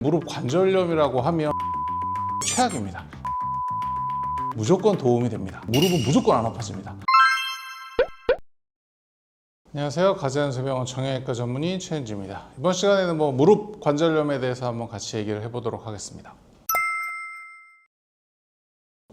무릎 관절염이라고 하면 최악입니다. 무조건 도움이 됩니다. 무릎은 무조건 안 아파집니다. 안녕하세요. 가재연수병원 정형외과 전문의 최은지입니다. 이번 시간에는 무릎 관절염에 대해서 한번 같이 얘기를 해보도록 하겠습니다.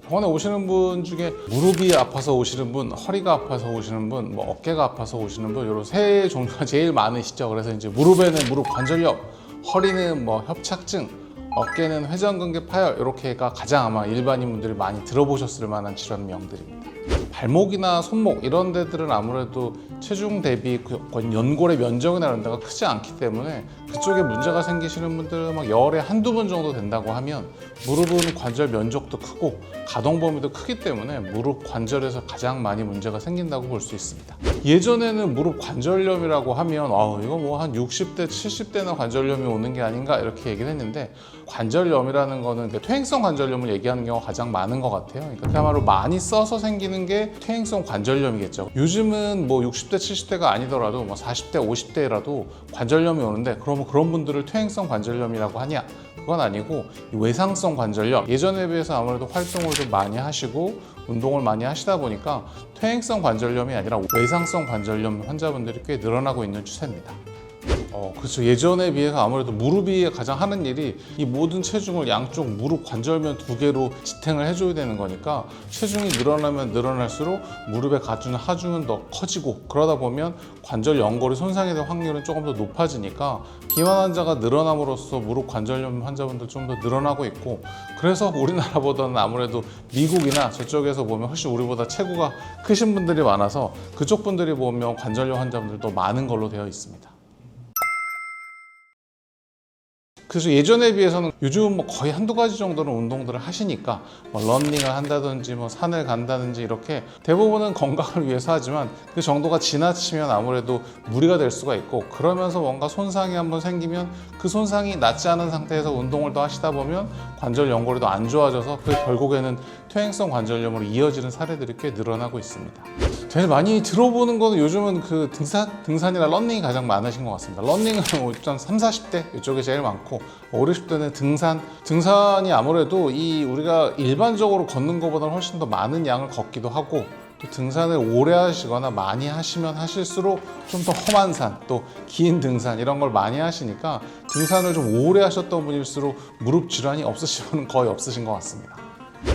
병원에 오시는 분 중에 무릎이 아파서 오시는 분, 허리가 아파서 오시는 분, 어깨가 아파서 오시는 분, 이런 세 종류가 제일 많으시죠. 그래서 이제 무릎에는 무릎 관절염, 허리는 협착증, 어깨는 회전근개 파열, 이렇게가 가장 아마 일반인 분들이 많이 들어보셨을 만한 질환명들입니다. 발목이나 손목 이런 데들은 아무래도 체중 대비 연골의 면적이나 이런 데가 크지 않기 때문에 그쪽에 문제가 생기시는 분들은 열에 한두 번 정도 된다고 하면 무릎은 관절 면적도 크고 가동 범위도 크기 때문에 무릎 관절에서 가장 많이 문제가 생긴다고 볼 수 있습니다. 예전에는 무릎 관절염이라고 하면 이거 한 60대, 70대나 관절염이 오는 게 아닌가 이렇게 얘기를 했는데, 관절염이라는 거는 퇴행성 관절염을 얘기하는 경우가 가장 많은 것 같아요. 그러니까 그야말로 많이 써서 생기는 게 퇴행성 관절염이겠죠. 요즘은 60대, 70대가 아니더라도 40대, 50대라도 관절염이 오는데, 그러면 그런 분들을 퇴행성 관절염이라고 하냐? 그건 아니고 외상성 관절염, 예전에 비해서 아무래도 활동을 좀 많이 하시고 운동을 많이 하시다 보니까 퇴행성 관절염이 아니라 외상성 관절염 환자분들이 꽤 늘어나고 있는 추세입니다. 그렇죠. 예전에 비해서 아무래도 무릎이 가장 하는 일이 이 모든 체중을 양쪽 무릎 관절면 두 개로 지탱을 해줘야 되는 거니까 체중이 늘어나면 늘어날수록 무릎에 가주는 하중은 더 커지고, 그러다 보면 관절 연골이 손상이 될 확률은 조금 더 높아지니까 비만 환자가 늘어남으로써 무릎 관절염 환자분들 좀 더 늘어나고 있고, 그래서 우리나라보다는 아무래도 미국이나 저쪽에서 보면 훨씬 우리보다 체구가 크신 분들이 많아서 그쪽 분들이 보면 관절염 환자분들도 많은 걸로 되어 있습니다. 그래서 예전에 비해서는 요즘 거의 한두 가지 정도는 운동들을 하시니까 러닝을 한다든지 산을 간다든지 이렇게 대부분은 건강을 위해서 하지만 그 정도가 지나치면 아무래도 무리가 될 수가 있고, 그러면서 뭔가 손상이 한번 생기면 그 손상이 낫지 않은 상태에서 운동을 더 하시다 보면 관절 연골이 더 안 좋아져서 그 결국에는 퇴행성 관절염으로 이어지는 사례들이 꽤 늘어나고 있습니다. 제일 많이 들어보는 거는 요즘은 등산이나 러닝이 가장 많으신 것 같습니다. 러닝은 일단 30, 40대 이쪽에 제일 많고, 어르신 때는 등산이 아무래도 우리가 일반적으로 걷는 것보다는 훨씬 더 많은 양을 걷기도 하고, 또 등산을 오래 하시거나 많이 하시면 하실수록 좀 더 험한 산, 또 긴 등산 이런 걸 많이 하시니까 등산을 좀 오래 하셨던 분일수록 무릎 질환이 없으신 분은 거의 없으신 것 같습니다.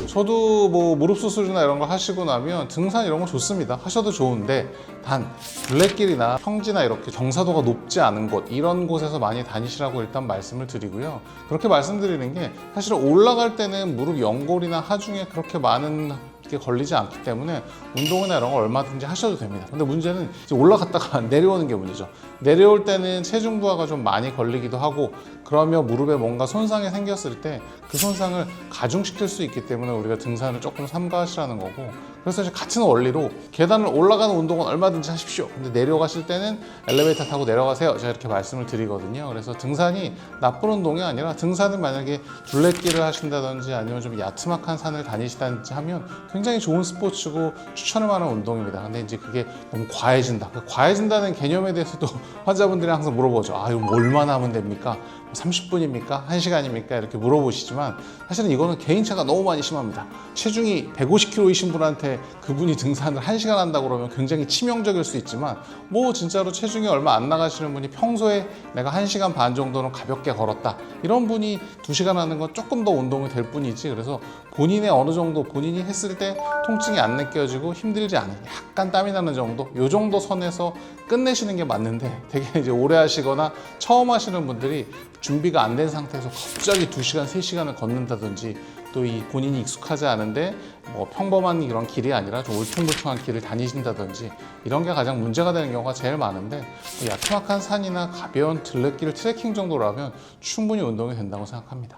저도 무릎 수술이나 이런 거 하시고 나면 등산 이런 거 좋습니다. 하셔도 좋은데, 단 둘레길이나 평지나 이렇게 경사도가 높지 않은 곳, 이런 곳에서 많이 다니시라고 일단 말씀을 드리고요. 그렇게 말씀드리는 게 사실 올라갈 때는 무릎 연골이나 하중에 그렇게 많은 게 걸리지 않기 때문에 운동이나 이런 거 얼마든지 하셔도 됩니다. 근데 문제는 이제 올라갔다가 내려오는 게 문제죠. 내려올 때는 체중 부하가 좀 많이 걸리기도 하고, 그러면 무릎에 뭔가 손상이 생겼을 때 그 손상을 가중시킬 수 있기 때문에 우리가 등산을 조금 삼가하시라는 거고, 그래서 이제 같은 원리로 계단을 올라가는 운동은 얼마든지 하십시오. 근데 내려가실 때는 엘리베이터 타고 내려가세요. 제가 이렇게 말씀을 드리거든요. 그래서 등산이 나쁜 운동이 아니라, 등산은 만약에 둘레길을 하신다든지 아니면 좀 야트막한 산을 다니시다든지 하면 굉장히 좋은 스포츠고 추천할 만한 운동입니다. 근데 이제 그게 너무 과해진다. 과해진다는 개념에 대해서도 환자분들이 항상 물어보죠. 이거 얼마나 하면 됩니까? 30분입니까? 1시간입니까? 이렇게 물어보시지만 사실은 이거는 개인차가 너무 많이 심합니다. 체중이 150kg이신 분한테 그분이 등산을 1시간 한다고 그러면 굉장히 치명적일 수 있지만, 진짜로 체중이 얼마 안 나가시는 분이 평소에 내가 1시간 반 정도는 가볍게 걸었다, 이런 분이 2시간 하는 건 조금 더 운동이 될 뿐이지, 그래서 본인의 어느 정도 본인이 했을 때 통증이 안 느껴지고 힘들지 않은, 약간 땀이 나는 정도, 이 정도 선에서 끝내시는 게 맞는데, 되게 이제 오래 하시거나 처음 하시는 분들이 준비가 안 된 상태에서 갑자기 2시간, 3시간을 걷는다든지, 또 본인이 익숙하지 않은데 평범한 이런 길이 아니라 좀 울퉁불퉁한 길을 다니신다든지, 이런 게 가장 문제가 되는 경우가 제일 많은데, 야트막한 산이나 가벼운 둘레길 트레킹 정도라면 충분히 운동이 된다고 생각합니다.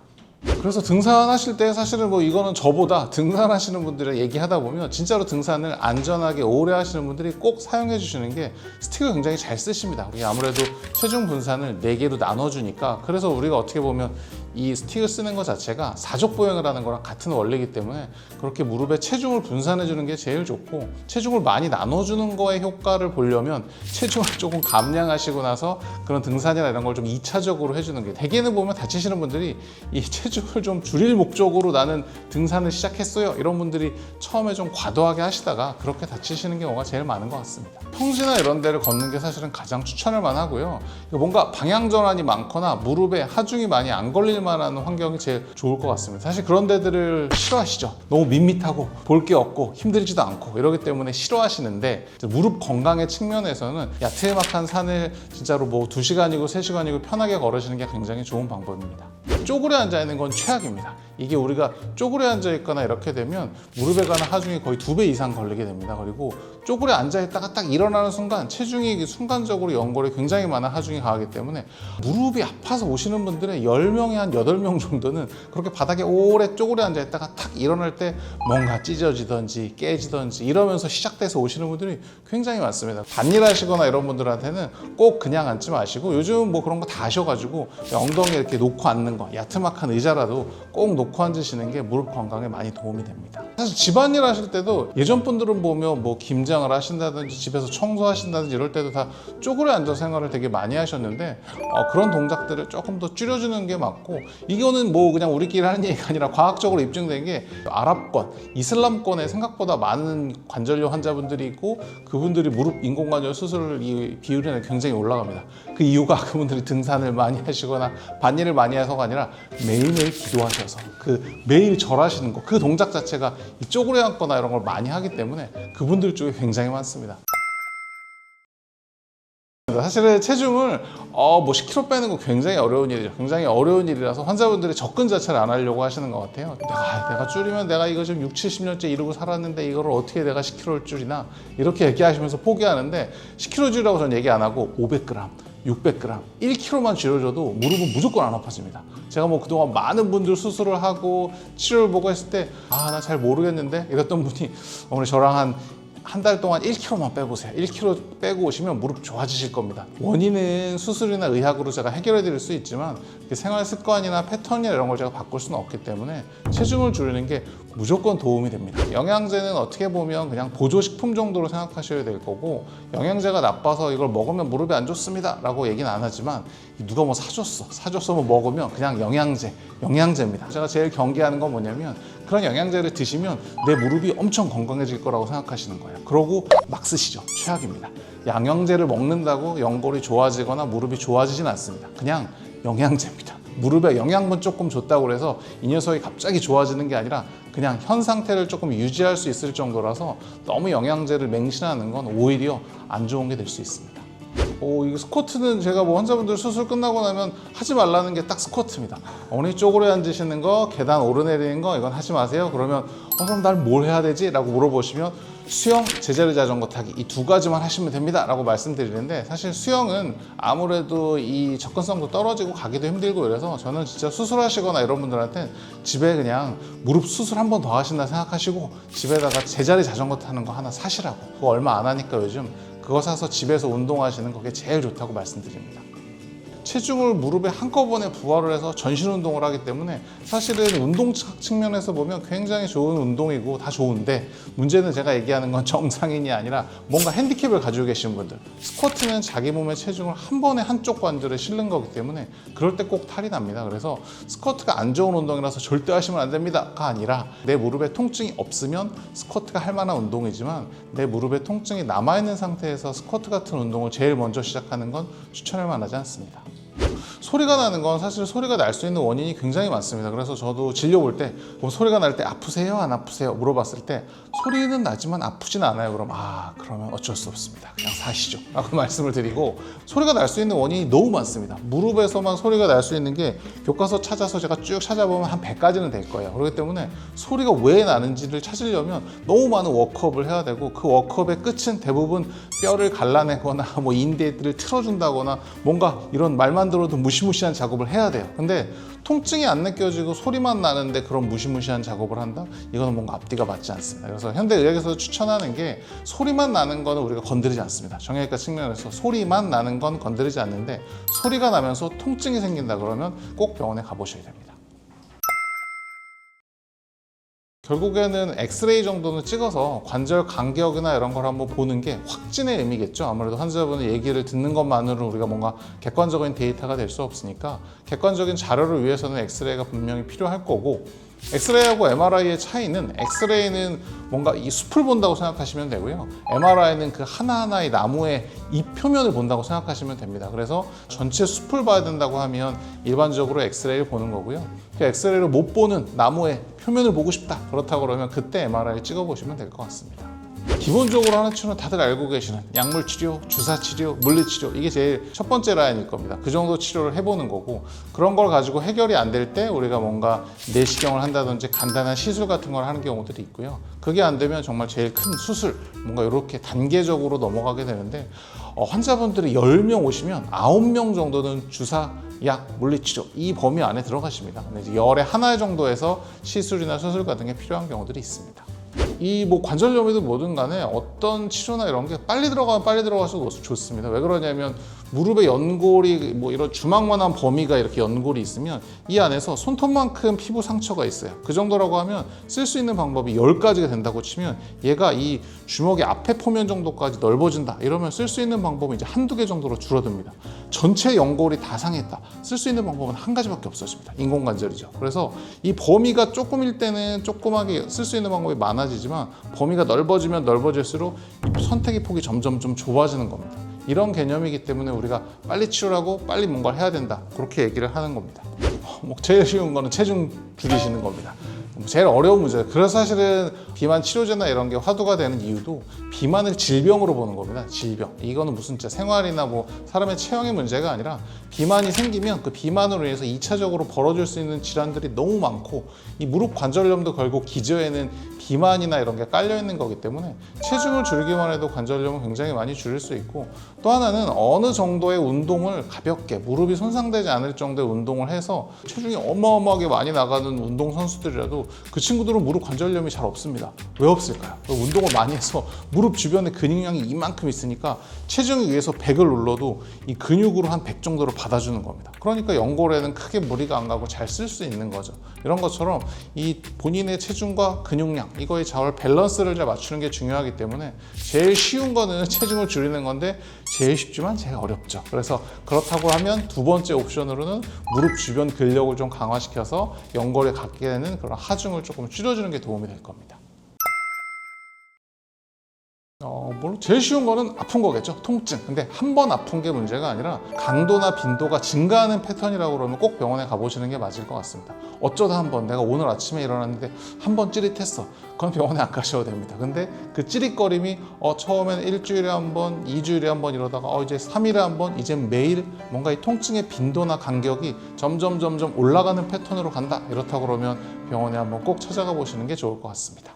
그래서 등산하실 때 사실은 이거는 저보다 등산하시는 분들이랑 얘기하다 보면 진짜로 등산을 안전하게 오래 하시는 분들이 꼭 사용해 주시는 게, 스틱을 굉장히 잘 쓰십니다. 아무래도 체중 분산을 4개로 나눠주니까, 그래서 우리가 어떻게 보면 이 스틱을 쓰는 것 자체가 사족보행을 하는 거랑 같은 원리이기 때문에 그렇게 무릎에 체중을 분산해 주는 게 제일 좋고, 체중을 많이 나눠주는 거에 효과를 보려면 체중을 조금 감량하시고 나서 그런 등산이나 이런 걸 좀 2차적으로 해주는 게, 대개는 보면 다치시는 분들이 이 체중을 좀 줄일 목적으로 나는 등산을 시작했어요, 이런 분들이 처음에 좀 과도하게 하시다가 그렇게 다치시는 경우가 제일 많은 것 같습니다. 평지나 이런 데를 걷는 게 사실은 가장 추천할 만하고요. 뭔가 방향 전환이 많거나 무릎에 하중이 많이 안 걸릴 만한 환경이 제일 좋을 것 같습니다. 사실 그런 데들을 싫어하시죠. 너무 밋밋하고 볼 게 없고 힘들지도 않고 이러기 때문에 싫어하시는데, 무릎 건강의 측면에서는 야트막한 산을 진짜로 뭐 2시간이고 3시간이고 편하게 걸으시는 게 굉장히 좋은 방법입니다. 쪼그려 앉아 있는 건 최악입니다. 이게 우리가 쪼그려 앉아 있거나 이렇게 되면 무릎에 가는 하중이 거의 2배 이상 걸리게 됩니다. 그리고 쪼그려 앉아 있다가 딱 일어나는 순간 체중이 순간적으로 연골에 굉장히 많은 하중이 가기 때문에 무릎이 아파서 오시는 분들의 10명에 한 8명 정도는 그렇게 바닥에 오래 쪼그려 앉아 있다가 탁 일어날 때 뭔가 찢어지던지 깨지던지 이러면서 시작돼서 오시는 분들이 굉장히 많습니다. 밭일 하시거나 이런 분들한테는 꼭 그냥 앉지 마시고, 요즘 뭐 그런 거 다 하셔가지고 엉덩이 이렇게 놓고 앉는 거, 야트막한 의자라도 꼭 놓고 앉으시는 게 무릎 건강에 많이 도움이 됩니다. 사실 집안일 하실 때도 예전 분들은 보면 뭐 김장을 하신다든지 집에서 청소하신다든지 이럴 때도 다 쪼그려 앉아 생활을 되게 많이 하셨는데, 그런 동작들을 조금 더 줄여주는 게 맞고, 이거는 뭐 그냥 우리끼리 하는 얘기가 아니라 과학적으로 입증된 게, 아랍권, 이슬람권에 생각보다 많은 관절염 환자분들이 있고 그분들이 무릎 인공관절 수술 비율이 굉장히 올라갑니다. 그 이유가 그분들이 등산을 많이 하시거나 밭일을 많이 해서가 아니라 매일매일 기도하셔서 그 매일 절하시는 거, 그 동작 자체가 이 쪼그려 앉거나 이런 걸 많이 하기 때문에 그분들 쪽에 굉장히 많습니다. 사실은 체중을 뭐 10kg 빼는 거 굉장히 어려운 일이죠. 굉장히 어려운 일이라서 환자분들이 접근 자체를 안 하려고 하시는 것 같아요. 내가 줄이면 내가 이거 지금 6, 70년째 이러고 살았는데 이걸 어떻게 내가 10kg를 줄이나, 이렇게 얘기하시면서 포기하는데, 10kg 줄이라고 저는 얘기 안 하고 500g, 600g, 1kg만 줄여줘도 무릎은 무조건 안 아파집니다. 제가 뭐 그동안 많은 분들 수술을 하고 치료를 보고 했을 때 나 잘 모르겠는데 이랬던 분이 오늘 저랑 한 달 동안 1kg만 빼보세요. 1kg 빼고 오시면 무릎 좋아지실 겁니다. 원인은 수술이나 의학으로 제가 해결해 드릴 수 있지만 생활 습관이나 패턴이나 이런 걸 제가 바꿀 수는 없기 때문에 체중을 줄이는 게 무조건 도움이 됩니다. 영양제는 어떻게 보면 그냥 보조식품 정도로 생각하셔야 될 거고, 영양제가 나빠서 이걸 먹으면 무릎이 안 좋습니다 라고 얘기는 안 하지만, 누가 뭐 사줬어 뭐 먹으면 그냥 영양제입니다. 제가 제일 경계하는 건 뭐냐면, 그런 영양제를 드시면 내 무릎이 엄청 건강해질 거라고 생각하시는 거예요. 그러고 막 쓰시죠. 최악입니다. 영양제를 먹는다고 연골이 좋아지거나 무릎이 좋아지진 않습니다. 그냥 영양제입니다. 무릎에 영양분 조금 줬다고 해서 이 녀석이 갑자기 좋아지는 게 아니라 그냥 현 상태를 조금 유지할 수 있을 정도라서, 너무 영양제를 맹신하는 건 오히려 안 좋은 게 될 수 있습니다. 이 스쿼트는 제가 뭐 환자분들 수술 끝나고 나면 하지 말라는 게 딱 스쿼트입니다. 어머니 쪼그려 앉으시는 거, 계단 오르내리는 거, 이건 하지 마세요. 그러면 그럼 날 뭘 해야 되지? 라고 물어보시면 수영, 제자리 자전거 타기, 이 2가지만 하시면 됩니다 라고 말씀드리는데, 사실 수영은 아무래도 이 접근성도 떨어지고 가기도 힘들고 이래서 저는 진짜 수술하시거나 이런 분들한테 집에 그냥 무릎 수술 한 번 더 하신다 생각하시고 집에다가 제자리 자전거 타는 거 하나 사시라고. 그거 얼마 안 하니까 요즘 그거 사서 집에서 운동하시는 게 제일 좋다고 말씀드립니다. 체중을 무릎에 한꺼번에 부하를 해서 전신 운동을 하기 때문에 사실은 운동 측면에서 보면 굉장히 좋은 운동이고 다 좋은데, 문제는 제가 얘기하는 건 정상인이 아니라 뭔가 핸디캡을 가지고 계신 분들. 스쿼트는 자기 몸의 체중을 한 번에 한쪽 관절에 실는 거기 때문에 그럴 때 꼭 탈이 납니다. 그래서 스쿼트가 안 좋은 운동이라서 절대 하시면 안 됩니다가 아니라, 내 무릎에 통증이 없으면 스쿼트가 할 만한 운동이지만 내 무릎에 통증이 남아있는 상태에서 스쿼트 같은 운동을 제일 먼저 시작하는 건 추천할 만하지 않습니다. 소리가 나는 건 사실 소리가 날 수 있는 원인이 굉장히 많습니다. 그래서 저도 진료 볼 때 소리가 날 때 아프세요? 안 아프세요? 물어봤을 때 소리는 나지만 아프진 않아요. 그러면 어쩔 수 없습니다. 그냥 사시죠 라고 말씀을 드리고, 소리가 날 수 있는 원인이 너무 많습니다. 무릎에서만 소리가 날 수 있는 게 교과서 찾아서 제가 쭉 찾아보면 한 100가지는 될 거예요. 그렇기 때문에 소리가 왜 나는지를 찾으려면 너무 많은 워크업을 해야 되고, 그 워크업의 끝은 대부분 뼈를 갈라내거나 뭐 인대들을 틀어준다거나 뭔가 이런 말만 들어도 보통 무시무시한 작업을 해야 돼요. 근데 통증이 안 느껴지고 소리만 나는데 그런 무시무시한 작업을 한다? 이거는 뭔가 앞뒤가 맞지 않습니다. 그래서 현대의학에서 추천하는 게 소리만 나는 거는 우리가 건드리지 않습니다. 정형외과 측면에서 소리만 나는 건 건드리지 않는데 소리가 나면서 통증이 생긴다 그러면 꼭 병원에 가보셔야 됩니다. 결국에는 엑스레이 정도는 찍어서 관절 간격이나 이런 걸 한번 보는 게 확진의 의미겠죠. 아무래도 환자분의 얘기를 듣는 것만으로 우리가 뭔가 객관적인 데이터가 될 수 없으니까 객관적인 자료를 위해서는 엑스레이가 분명히 필요할 거고, 엑스레이하고 MRI의 차이는, 엑스레이는 뭔가 이 숲을 본다고 생각하시면 되고요, MRI는 그 하나하나의 나무의 잎 표면을 본다고 생각하시면 됩니다. 그래서 전체 숲을 봐야 된다고 하면 일반적으로 엑스레이를 보는 거고요, 그 엑스레이를 못 보는 나무의 표면을 보고 싶다 그렇다고 그러면 그때 MRI 찍어보시면 될 것 같습니다. 기본적으로 하는 치료는 다들 알고 계시는 약물 치료, 주사 치료, 물리 치료, 이게 제일 첫 번째 라인일 겁니다. 그 정도 치료를 해보는 거고, 그런 걸 가지고 해결이 안 될 때 우리가 뭔가 내시경을 한다든지 간단한 시술 같은 걸 하는 경우들이 있고요. 그게 안 되면 정말 제일 큰 수술, 뭔가 이렇게 단계적으로 넘어가게 되는데, 환자분들이 10명 오시면 9명 정도는 주사, 약, 물리치료 이 범위 안에 들어가십니다. 근데 이제 열에 하나 정도에서 시술이나 수술 같은 게 필요한 경우들이 있습니다. 이 뭐 관절염이든 뭐든 간에 어떤 치료나 이런 게 빨리 들어가면 빨리 들어가서 좋습니다. 왜 그러냐면 무릎에 연골이 뭐 이런 주먹만한 범위가 이렇게 연골이 있으면 이 안에서 손톱만큼 피부 상처가 있어요. 그 정도라고 하면 쓸 수 있는 방법이 10가지가 된다고 치면 얘가 이 주먹의 앞에 포면 정도까지 넓어진다 이러면 쓸 수 있는 방법은 이제 한두 개 정도로 줄어듭니다. 전체 연골이 다 상했다, 쓸 수 있는 방법은 한 가지밖에 없어집니다. 인공관절이죠. 그래서 이 범위가 조금일 때는 조그맣게 쓸 수 있는 방법이 많아지지만 범위가 넓어지면 넓어질수록 선택의 폭이 점점 좀 좁아지는 겁니다. 이런 개념이기 때문에 우리가 빨리 치료를 하고 빨리 뭔가를 해야 된다 그렇게 얘기를 하는 겁니다. 뭐 제일 쉬운 거는 체중 줄이시는 겁니다. 제일 어려운 문제예요. 그래서 사실은 비만 치료제나 이런 게 화두가 되는 이유도 비만을 질병으로 보는 겁니다. 질병. 이거는 무슨 진짜 생활이나 뭐 사람의 체형의 문제가 아니라 비만이 생기면 그 비만으로 인해서 2차적으로 벌어질 수 있는 질환들이 너무 많고, 이 무릎 관절염도 결국 기저에는 비만이나 이런 게 깔려 있는 거기 때문에 체중을 줄이기만 해도 관절염은 굉장히 많이 줄일 수 있고, 또 하나는 어느 정도의 운동을 가볍게 무릎이 손상되지 않을 정도의 운동을 해서 체중이 어마어마하게 많이 나가는 운동 선수들이라도 그 친구들은 무릎 관절염이 잘 없습니다. 왜 없을까요? 운동을 많이 해서 무릎 주변에 근육량이 이만큼 있으니까 체중에 의해서 100을 눌러도 이 근육으로 한 100 정도로 받아주는 겁니다. 그러니까 연골에는 크게 무리가 안 가고 잘 쓸 수 있는 거죠. 이런 것처럼 이 본인의 체중과 근육량 이거의 잘 밸런스를 잘 맞추는 게 중요하기 때문에 제일 쉬운 거는 체중을 줄이는 건데 제일 쉽지만 제일 어렵죠. 그래서 그렇다고 하면 두 번째 옵션으로는 무릎 주변 근력을 좀 강화시켜서 연골에 갖게 되는 그런 하중을 조금 줄여주는 게 도움이 될 겁니다. 물론 제일 쉬운 거는 아픈 거겠죠. 통증. 근데 한 번 아픈 게 문제가 아니라 강도나 빈도가 증가하는 패턴이라고 그러면 꼭 병원에 가보시는 게 맞을 것 같습니다. 어쩌다 한 번, 내가 오늘 아침에 일어났는데 한 번 찌릿했어. 그건 병원에 안 가셔도 됩니다. 근데 그 찌릿거림이 처음에는 일주일에 한 번, 2주일에 한 번 이러다가 이제 3일에 한 번, 이제 매일 뭔가 이 통증의 빈도나 간격이 점점 올라가는 패턴으로 간다. 이렇다고 그러면 병원에 한번 꼭 찾아가 보시는 게 좋을 것 같습니다.